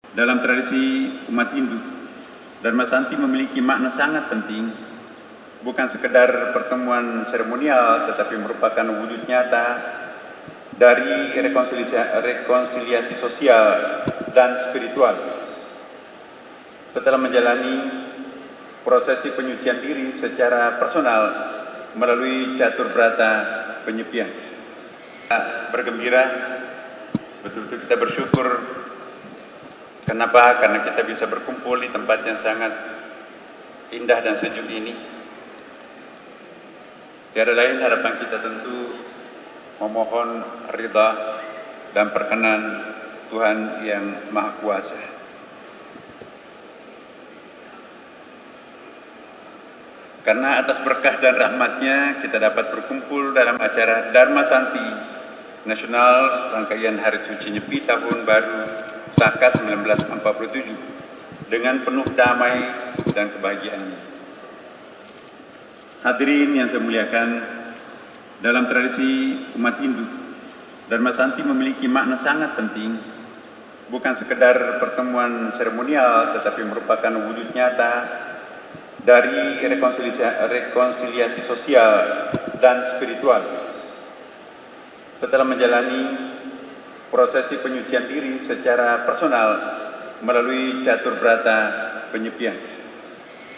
Dalam tradisi umat Hindu, Dharma Santi memiliki makna sangat penting, bukan sekedar pertemuan seremonial, tetapi merupakan wujud nyata dari rekonsiliasi sosial dan spiritual. Setelah menjalani prosesi penyucian diri secara personal melalui catur brata penyepian, kita bergembira, betul-betul kita bersyukur. Kenapa? Karena kita bisa berkumpul di tempat yang sangat indah dan sejuk ini. Tiada lain harapan kita tentu memohon ridha dan perkenan Tuhan yang Maha Kuasa. Karena atas berkah dan rahmatnya kita dapat berkumpul dalam acara Dharma Santi Nasional rangkaian Hari Suci Nyepi Tahun Baru Saka 1947 dengan penuh damai dan kebahagiaan. Hadirin yang saya muliakan, dalam tradisi umat Hindu, Dharma Santi memiliki makna sangat penting, bukan sekedar pertemuan seremonial, tetapi merupakan wujud nyata dari rekonsiliasi sosial dan spiritual. Setelah menjalani prosesi penyucian diri secara personal melalui catur brata penyepian,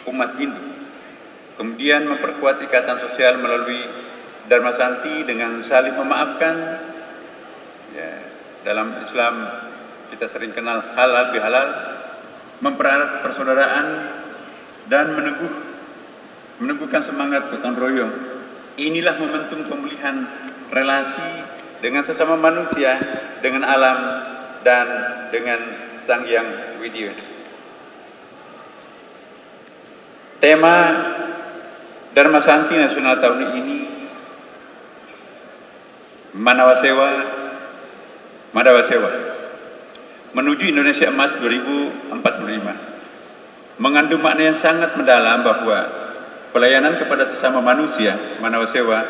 umat Hindu kemudian memperkuat ikatan sosial melalui Dharma Santi dengan saling memaafkan. Ya, dalam Islam kita sering kenal halal bihalal, mempererat persaudaraan dan meneguhkan semangat gotong royong. Inilah momentum pemulihan relasi dengan sesama manusia, dengan alam, dan dengan Sang Hyang Widya. Tema Dharma Santi Nasional tahun ini, Manawasewa, Madawasewa, menuju Indonesia Emas 2045, mengandung makna yang sangat mendalam bahwa pelayanan kepada sesama manusia, Manawasewa,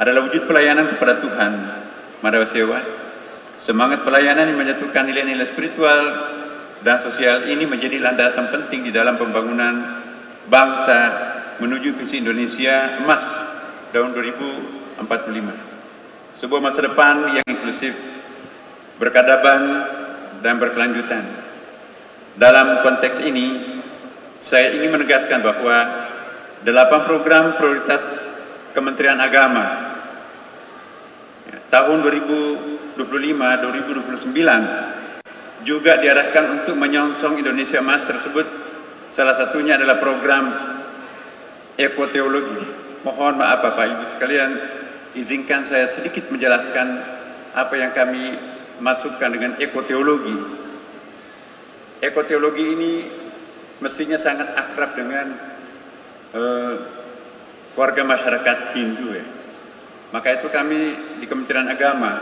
adalah wujud pelayanan kepada Tuhan, Madawasewa. Semangat pelayanan yang menyatukan nilai-nilai spiritual dan sosial ini menjadi landasan penting di dalam pembangunan bangsa menuju visi Indonesia Emas tahun 2045. Sebuah masa depan yang inklusif, berkeadaban, dan berkelanjutan. Dalam konteks ini, saya ingin menegaskan bahwa 8 program prioritas Kementerian Agama tahun 2025-2029 juga diarahkan untuk menyongsong Indonesia Emas tersebut. Salah satunya adalah program ekoteologi. Mohon maaf Bapak Ibu sekalian, izinkan saya sedikit menjelaskan apa yang kami masukkan dengan ekoteologi. Ekoteologi ini mestinya sangat akrab dengan warga masyarakat Hindu ya. Maka itu kami di Kementerian Agama,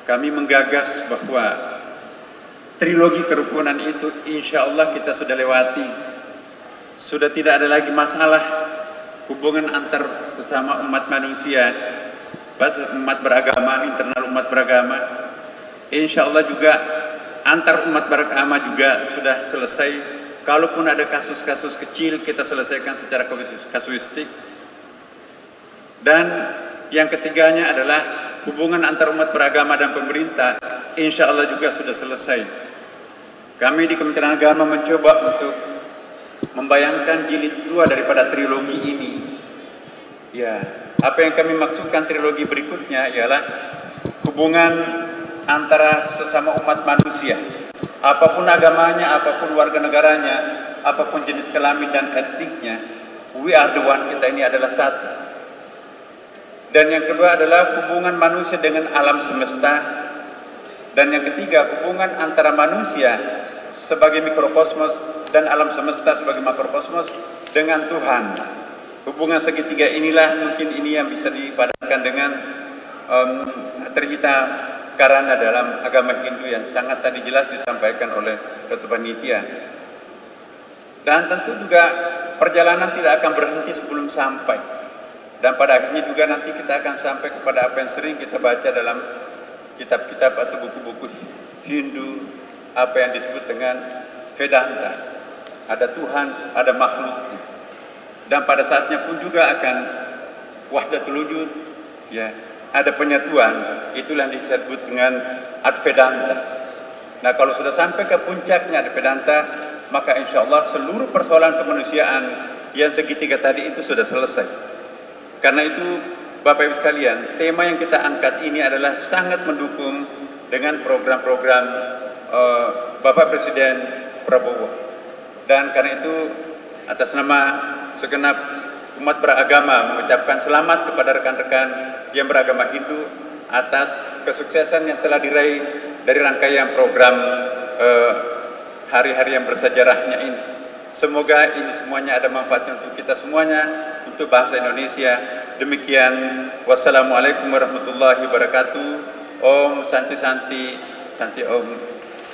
kami menggagas bahwa trilogi kerukunan itu insya Allah kita sudah lewati. Sudah tidak ada lagi masalah hubungan antar sesama umat manusia, umat beragama, internal umat beragama. Insya Allah juga antar umat beragama juga sudah selesai. Kalaupun ada kasus-kasus kecil kita selesaikan secara kasuistik. Dan yang ketiganya adalah hubungan antar umat beragama dan pemerintah, insya Allah juga sudah selesai. Kami di Kementerian Agama mencoba untuk membayangkan jilid 2 daripada trilogi ini. Ya, apa yang kami maksudkan trilogi berikutnya ialah hubungan antara sesama umat manusia, apapun agamanya, apapun warga negaranya, apapun jenis kelamin dan etniknya, we are the one, kita ini adalah satu. Dan yang kedua adalah hubungan manusia dengan alam semesta. Dan yang ketiga, hubungan antara manusia sebagai mikrokosmos dan alam semesta sebagai makrokosmos dengan Tuhan. Hubungan segitiga inilah mungkin ini yang bisa dipadatkan dengan terhita karana dalam agama Hindu yang sangat tadi jelas disampaikan oleh Dr. Panitia. Dan tentu juga perjalanan tidak akan berhenti sebelum sampai. Dan pada akhirnya juga nanti kita akan sampai kepada apa yang sering kita baca dalam kitab-kitab atau buku-buku Hindu apa yang disebut dengan Vedanta. Ada Tuhan, ada makhluk. Dan pada saatnya pun juga akan wahdatul wujud, ya, ada penyatuan. Itulah yang disebut dengan Advedanta. Nah, kalau sudah sampai ke puncaknya Advedanta, maka insya Allah seluruh persoalan kemanusiaan yang segitiga tadi itu sudah selesai. Karena itu, Bapak Ibu sekalian, tema yang kita angkat ini adalah sangat mendukung dengan program-program Bapak Presiden Prabowo. Dan karena itu, atas nama segenap umat beragama mengucapkan selamat kepada rekan-rekan yang beragama Hindu atas kesuksesan yang telah diraih dari rangkaian program hari-hari yang bersejarahnya ini. Semoga ini semuanya ada manfaatnya untuk kita semuanya, untuk bangsa Indonesia. Demikian, wassalamualaikum warahmatullahi wabarakatuh. Om Santi Santi Santi Om.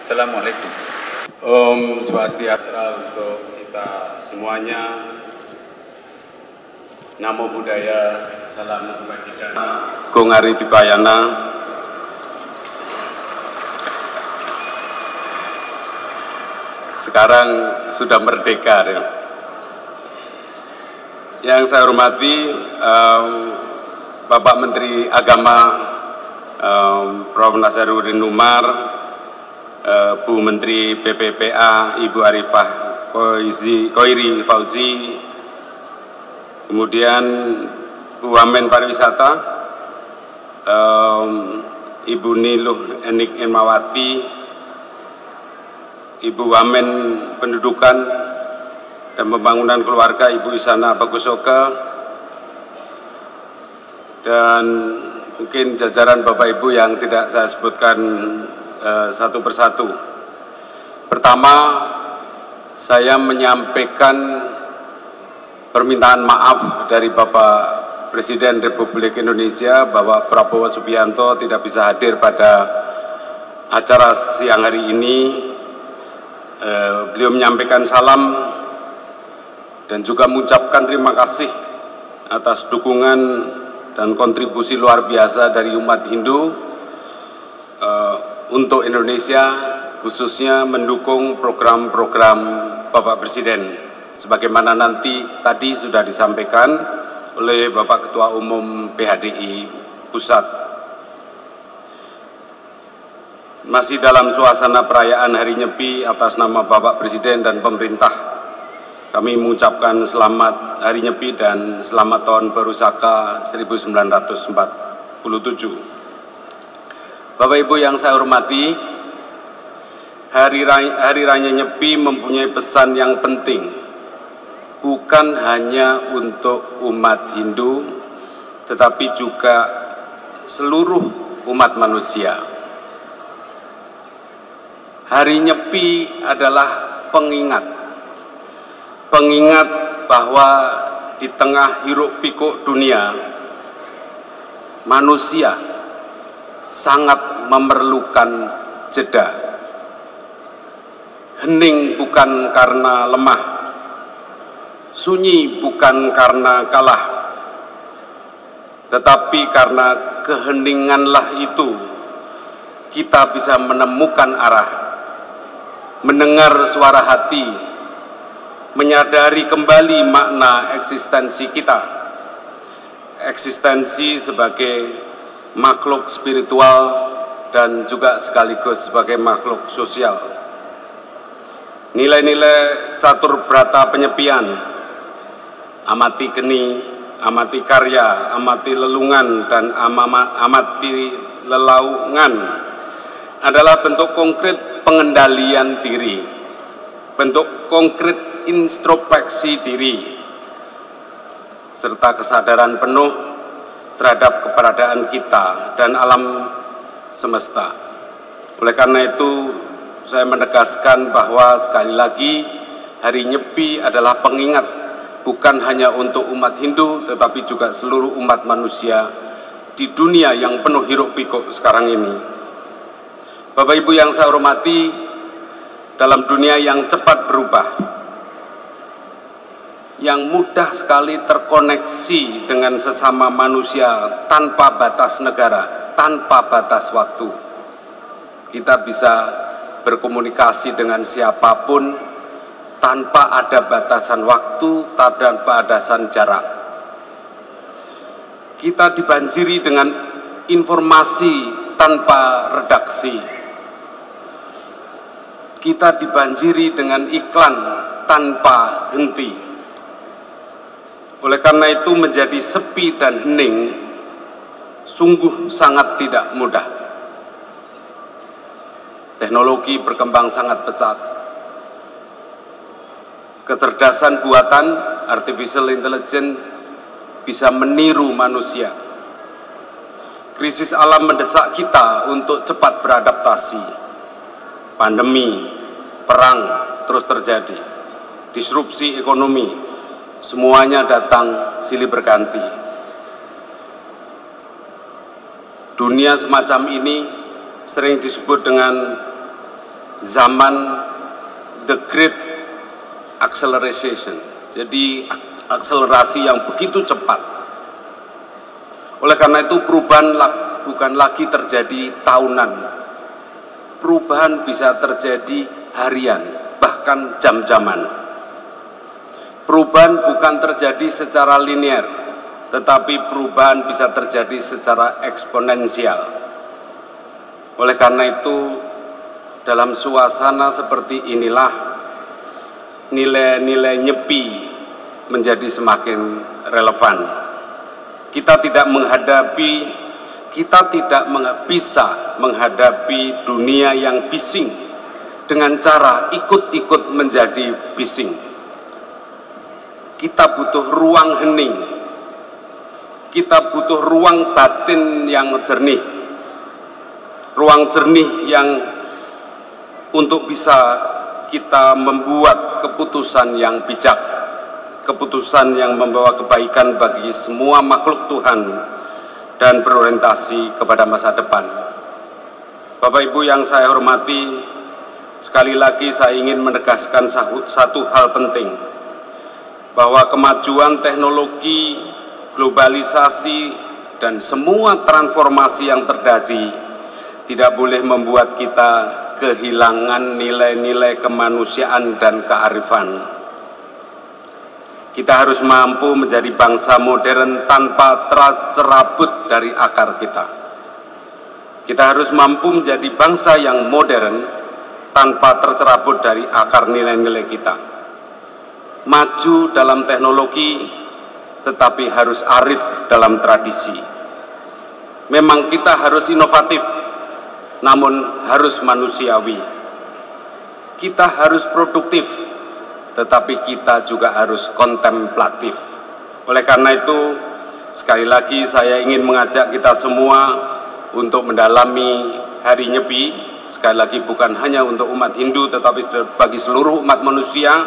Assalamualaikum. Om Swastiastu untuk kita semuanya. Namo Buddhaya, salam kebajikan. Gong Ari Dipayana. Sekarang sudah merdeka. Ya. Yang saya hormati Bapak Menteri Agama Prof. Nasaruddin Umar, Bu Menteri PPPA Ibu Arifah Khoiri Fauzi, kemudian Bu Wamen Pariwisata Ibu Niluh Enik Emawati, Ibu Wamen Pendudukan dan Pembangunan Keluarga Ibu Isana Bagusoka, dan mungkin jajaran Bapak Ibu yang tidak saya sebutkan satu persatu. Pertama, saya menyampaikan permintaan maaf dari Bapak Presiden Republik Indonesia bahwa Prabowo Subianto tidak bisa hadir pada acara siang hari ini. Beliau menyampaikan salam dan juga mengucapkan terima kasih atas dukungan dan kontribusi luar biasa dari umat Hindu untuk Indonesia, khususnya mendukung program-program Bapak Presiden. Sebagaimana nanti tadi sudah disampaikan oleh Bapak Ketua Umum PHDI Pusat. Masih dalam suasana perayaan Hari Nyepi, atas nama Bapak Presiden dan pemerintah, kami mengucapkan selamat Hari Nyepi dan selamat Tahun Baru Saka 1947. Bapak Ibu yang saya hormati, Hari Raya Nyepi mempunyai pesan yang penting, bukan hanya untuk umat Hindu, tetapi juga seluruh umat manusia. Hari Nyepi adalah pengingat bahwa di tengah hiruk pikuk dunia, manusia sangat memerlukan jeda. Hening bukan karena lemah, sunyi bukan karena kalah, tetapi karena keheninganlah itu kita bisa menemukan arah, mendengar suara hati, menyadari kembali makna eksistensi kita, eksistensi sebagai makhluk spiritual dan juga sekaligus sebagai makhluk sosial. Nilai-nilai catur brata penyepian, amati geni, amati karya, amati lelungan, dan amati lelaungan adalah bentuk konkret pengendalian diri, bentuk konkret introspeksi diri, serta kesadaran penuh terhadap keberadaan kita dan alam semesta. Oleh karena itu, saya menegaskan bahwa sekali lagi Hari Nyepi adalah pengingat bukan hanya untuk umat Hindu, tetapi juga seluruh umat manusia di dunia yang penuh hiruk pikuk sekarang ini. Bapak Ibu yang saya hormati, dalam dunia yang cepat berubah, yang mudah sekali terkoneksi dengan sesama manusia tanpa batas negara, tanpa batas waktu, kita bisa berkomunikasi dengan siapapun tanpa ada batasan waktu, tanpa batasan jarak. Kita dibanjiri dengan informasi tanpa redaksi. Kita dibanjiri dengan iklan tanpa henti. Oleh karena itu menjadi sepi dan hening sungguh sangat tidak mudah. Teknologi berkembang sangat pesat. Kecerdasan buatan, artificial intelligence, bisa meniru manusia. Krisis alam mendesak kita untuk cepat beradaptasi. Pandemi, perang terus terjadi. Disrupsi ekonomi, semuanya datang silih berganti. Dunia semacam ini sering disebut dengan zaman the great acceleration. Jadi akselerasi yang begitu cepat. Oleh karena itu perubahan bukan lagi terjadi tahunan. Perubahan bisa terjadi harian, bahkan jam-jaman. Perubahan bukan terjadi secara linear, tetapi perubahan bisa terjadi secara eksponensial. Oleh karena itu, dalam suasana seperti inilah, nilai-nilai nyepi menjadi semakin relevan. Kita tidak bisa menghadapi dunia yang bising dengan cara ikut-ikut menjadi bising. Kita butuh ruang hening. Kita butuh ruang batin yang jernih. Ruang jernih yang untuk bisa kita membuat keputusan yang bijak, keputusan yang membawa kebaikan bagi semua makhluk Tuhan dan berorientasi kepada masa depan. Bapak Ibu yang saya hormati, sekali lagi saya ingin menegaskan satu hal penting, bahwa kemajuan teknologi, globalisasi, dan semua transformasi yang terjadi tidak boleh membuat kita kehilangan nilai-nilai kemanusiaan dan kearifan. Kita harus mampu menjadi bangsa modern tanpa tercerabut dari akar kita. Kita harus mampu menjadi bangsa yang modern tanpa tercerabut dari akar nilai-nilai kita. Maju dalam teknologi, tetapi harus arif dalam tradisi. Memang kita harus inovatif, namun harus manusiawi. Kita harus produktif, tetapi kita juga harus kontemplatif. Oleh karena itu, sekali lagi saya ingin mengajak kita semua untuk mendalami Hari Nyepi, sekali lagi bukan hanya untuk umat Hindu, tetapi bagi seluruh umat manusia,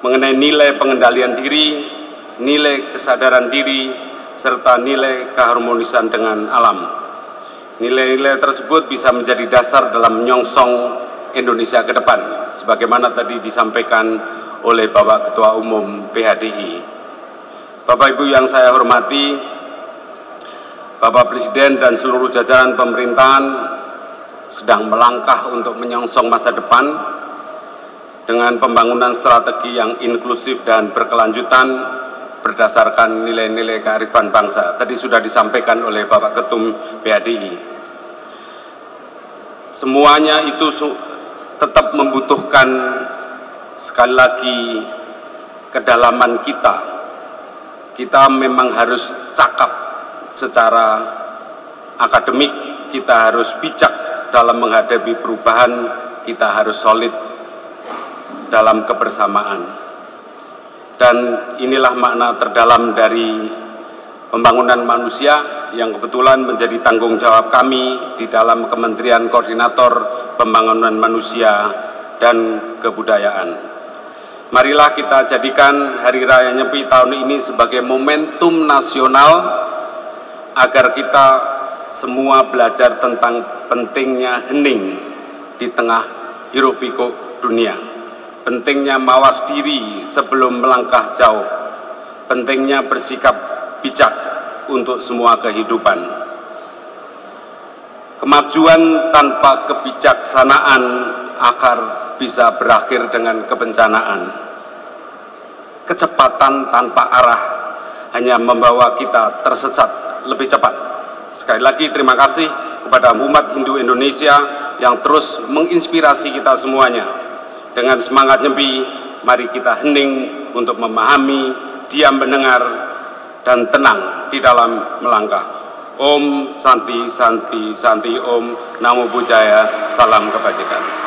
mengenai nilai pengendalian diri, nilai kesadaran diri, serta nilai keharmonisan dengan alam. Nilai-nilai tersebut bisa menjadi dasar dalam menyongsong Indonesia ke depan, sebagaimana tadi disampaikan oleh Bapak Ketua Umum PHDI. Bapak Ibu yang saya hormati, Bapak Presiden dan seluruh jajaran pemerintahan sedang melangkah untuk menyongsong masa depan dengan pembangunan strategi yang inklusif dan berkelanjutan berdasarkan nilai-nilai kearifan bangsa. Tadi sudah disampaikan oleh Bapak Ketum PHDI. Semuanya itu tetap membutuhkan sekali lagi kedalaman kita. Kita memang harus cakap secara akademik, kita harus bijak dalam menghadapi perubahan, kita harus solid dalam kebersamaan. Dan inilah makna terdalam dari pembangunan manusia yang kebetulan menjadi tanggung jawab kami di dalam Kementerian Koordinator Pembangunan Manusia dan Kebudayaan. Marilah kita jadikan Hari Raya Nyepi tahun ini sebagai momentum nasional agar kita semua belajar tentang pentingnya hening di tengah hiruk-pikuk dunia, pentingnya mawas diri sebelum melangkah jauh, pentingnya bersikap bijak untuk semua kehidupan. Kemajuan tanpa kebijaksanaan akan bisa berakhir dengan kebencanaan. Kecepatan tanpa arah hanya membawa kita tersesat lebih cepat. Sekali lagi terima kasih kepada umat Hindu Indonesia yang terus menginspirasi kita semuanya. Dengan semangat nyepi, mari kita hening untuk memahami, diam mendengar, dan tenang di dalam melangkah. Om Santi Santi Santi Om Namo Buddhaya, salam kebajikan.